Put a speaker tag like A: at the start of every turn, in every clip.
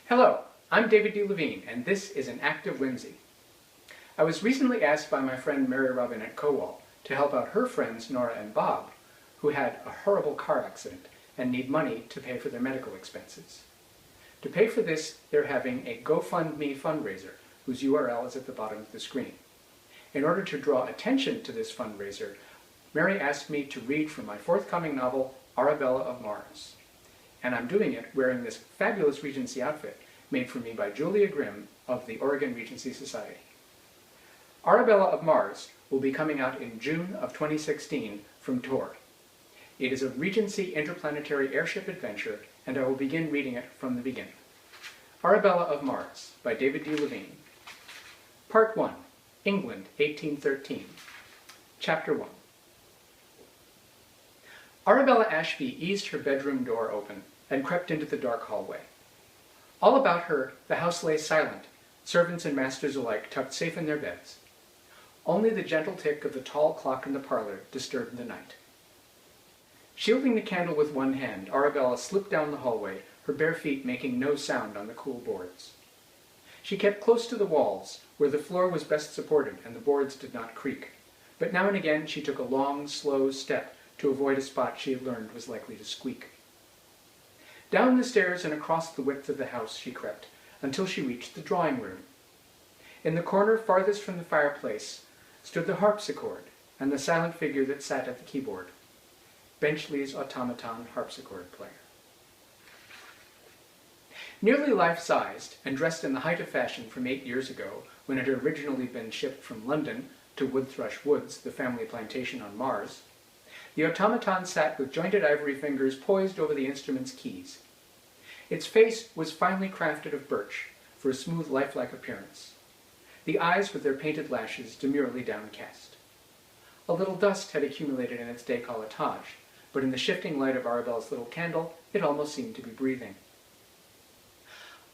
A: Hello, I'm David D. Levine, and this is an act of whimsy. I was recently asked by my friend Mary Robin at Cowal to help out her friends Nora and Bob, who had a horrible car accident and need money to pay for their medical expenses. To pay for this, they're having a GoFundMe fundraiser, whose URL is at the bottom of the screen. In order to draw attention to this fundraiser, Mary asked me to read from my forthcoming novel, Arabella of Mars. And I'm doing it wearing this fabulous Regency outfit made for me by Julia Grimm of the Oregon Regency Society. Arabella of Mars will be coming out in June of 2016 from Tor. It is a Regency interplanetary airship adventure, and I will begin reading it from the beginning. Arabella of Mars by David D. Levine. Part 1, England, 1813. Chapter 1. Arabella Ashby eased her bedroom door open and crept into the dark hallway. All about her, the house lay silent, servants and masters alike tucked safe in their beds. Only the gentle tick of the tall clock in the parlor disturbed the night. Shielding the candle with one hand, Arabella slipped down the hallway, her bare feet making no sound on the cool boards. She kept close to the walls, where the floor was best supported and the boards did not creak, but now and again she took a long, slow step to avoid a spot she had learned was likely to squeak. Down the stairs and across the width of the house she crept, until she reached the drawing room. In the corner farthest from the fireplace stood the harpsichord and the silent figure that sat at the keyboard, Benchley's automaton harpsichord player. Nearly life-sized and dressed in the height of fashion from 8 years ago, when it had originally been shipped from London to Woodthrush Woods, the family plantation on Mars, the automaton sat with jointed ivory fingers poised over the instrument's keys. Its face was finely crafted of birch for a smooth, lifelike appearance, the eyes with their painted lashes demurely downcast. A little dust had accumulated in its décolletage, but in the shifting light of Arabella's little candle, it almost seemed to be breathing.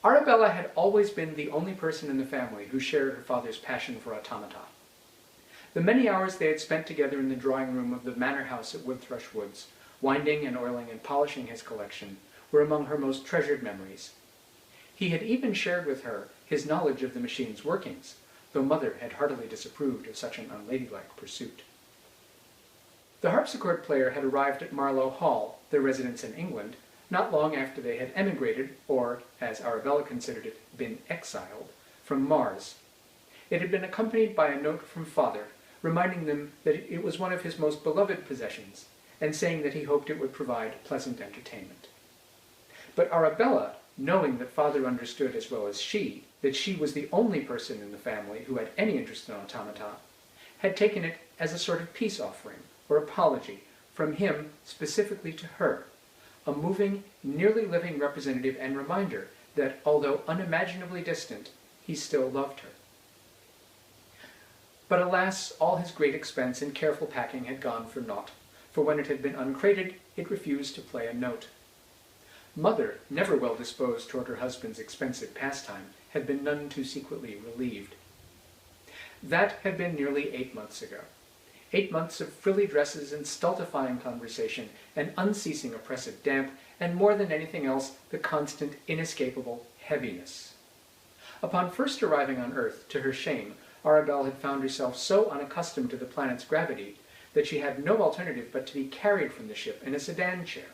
A: Arabella had always been the only person in the family who shared her father's passion for automata. The many hours they had spent together in the drawing room of the manor house at Woodthrush Woods, winding and oiling and polishing his collection, were among her most treasured memories. He had even shared with her his knowledge of the machine's workings, though Mother had heartily disapproved of such an unladylike pursuit. The harpsichord player had arrived at Marlow Hall, their residence in England, not long after they had emigrated, or, as Arabella considered it, been exiled, from Mars. It had been accompanied by a note from Father, reminding them that it was one of his most beloved possessions, and saying that he hoped it would provide pleasant entertainment. But Arabella, knowing that Father understood as well as she that she was the only person in the family who had any interest in automata, had taken it as a sort of peace offering, or apology, from him specifically to her, a moving, nearly living representative and reminder that, although unimaginably distant, he still loved her. But alas, all his great expense and careful packing had gone for naught, for when it had been uncrated, it refused to play a note. Mother, never well disposed toward her husband's expensive pastime, had been none too secretly relieved. That had been nearly 8 months ago. 8 months of frilly dresses and stultifying conversation, and unceasing oppressive damp, and more than anything else, the constant, inescapable heaviness. Upon first arriving on Earth, to her shame, Arabella had found herself so unaccustomed to the planet's gravity that she had no alternative but to be carried from the ship in a sedan chair.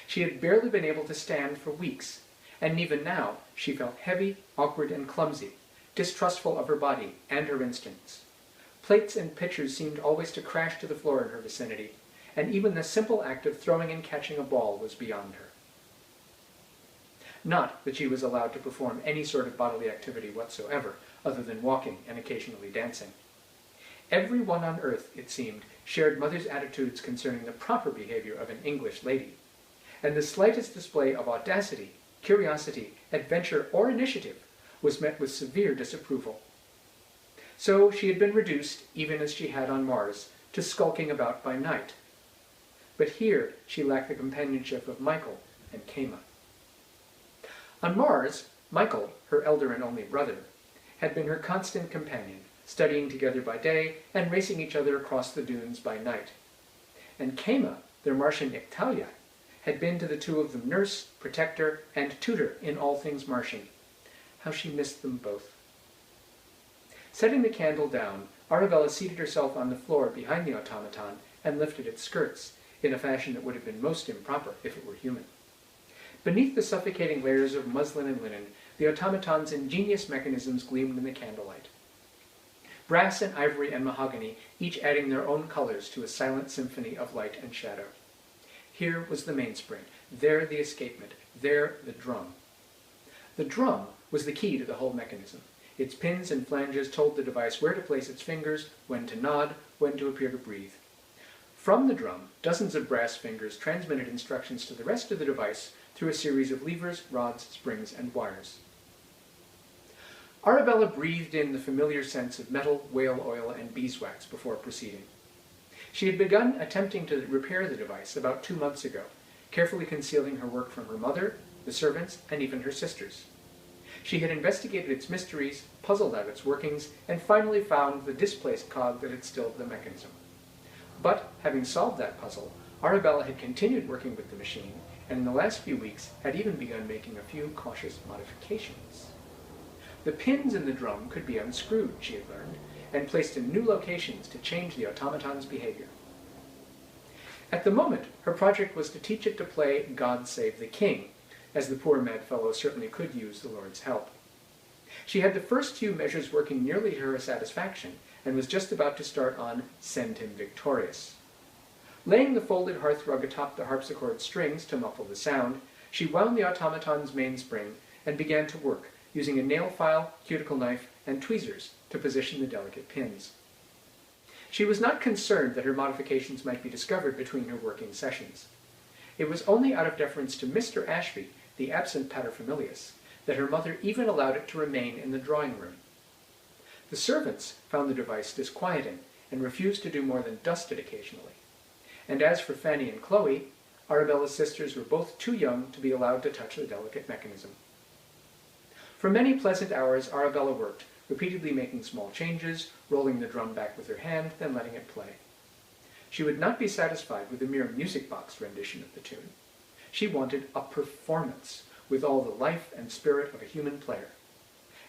A: She had barely been able to stand for weeks, and even now she felt heavy, awkward, and clumsy, distrustful of her body and her instincts. Plates and pitchers seemed always to crash to the floor in her vicinity, and even the simple act of throwing and catching a ball was beyond her. Not that she was allowed to perform any sort of bodily activity whatsoever, other than walking and occasionally dancing. Everyone on Earth, it seemed, shared Mother's attitudes concerning the proper behavior of an English lady, and the slightest display of audacity, curiosity, adventure, or initiative was met with severe disapproval. So she had been reduced, even as she had on Mars, to skulking about by night. But here she lacked the companionship of Michael and Kama. On Mars, Michael, her elder and only brother, had been her constant companion, studying together by day and racing each other across the dunes by night. And Kama, their Martian Ictalia, had been to the two of them nurse, protector, and tutor in all things Martian. How she missed them both. Setting the candle down, Arabella seated herself on the floor behind the automaton and lifted its skirts, in a fashion that would have been most improper if it were human. Beneath the suffocating layers of muslin and linen, the automaton's ingenious mechanisms gleamed in the candlelight. Brass and ivory and mahogany, each adding their own colors to a silent symphony of light and shadow. Here was the mainspring, there the escapement, there the drum. The drum was the key to the whole mechanism. Its pins and flanges told the device where to place its fingers, when to nod, when to appear to breathe. From the drum, dozens of brass fingers transmitted instructions to the rest of the device through a series of levers, rods, springs, and wires. Arabella breathed in the familiar scents of metal, whale oil, and beeswax before proceeding. She had begun attempting to repair the device about 2 months ago, carefully concealing her work from her mother, the servants, and even her sisters. She had investigated its mysteries, puzzled out its workings, and finally found the displaced cog that had stilled the mechanism. But, having solved that puzzle, Arabella had continued working with the machine, and in the last few weeks had even begun making a few cautious modifications. The pins in the drum could be unscrewed, she had learned, and placed in new locations to change the automaton's behavior. At the moment, her project was to teach it to play God Save the King, as the poor mad fellow certainly could use the Lord's help. She had the first few measures working nearly to her satisfaction, and was just about to start on Send Him Victorious. Laying the folded hearthrug atop the harpsichord strings to muffle the sound, she wound the automaton's mainspring and began to work, using a nail file, cuticle knife, and tweezers to position the delicate pins. She was not concerned that her modifications might be discovered between her working sessions. It was only out of deference to Mr. Ashby, the absent paterfamilias, that her mother even allowed it to remain in the drawing room. The servants found the device disquieting and refused to do more than dust it occasionally. And as for Fanny and Chloe, Arabella's sisters were both too young to be allowed to touch the delicate mechanism. For many pleasant hours, Arabella worked, repeatedly making small changes, rolling the drum back with her hand, then letting it play. She would not be satisfied with a mere music box rendition of the tune. She wanted a performance, with all the life and spirit of a human player.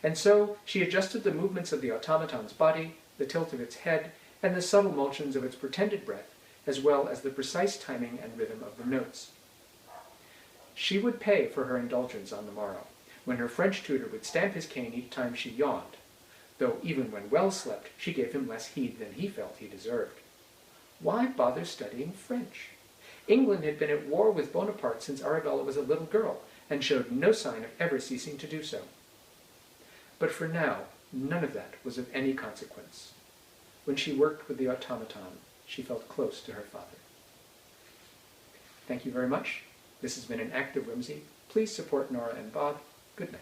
A: And so she adjusted the movements of the automaton's body, the tilt of its head, and the subtle motions of its pretended breath, as well as the precise timing and rhythm of the notes. She would pay for her indulgence on the morrow, when her French tutor would stamp his cane each time she yawned, though even when well slept, she gave him less heed than he felt he deserved. Why bother studying French? England had been at war with Bonaparte since Arabella was a little girl, and showed no sign of ever ceasing to do so. But for now, none of that was of any consequence. When she worked with the automaton, she felt close to her father. Thank you very much. This has been an act of whimsy. Please support Nora and Bob. Good night.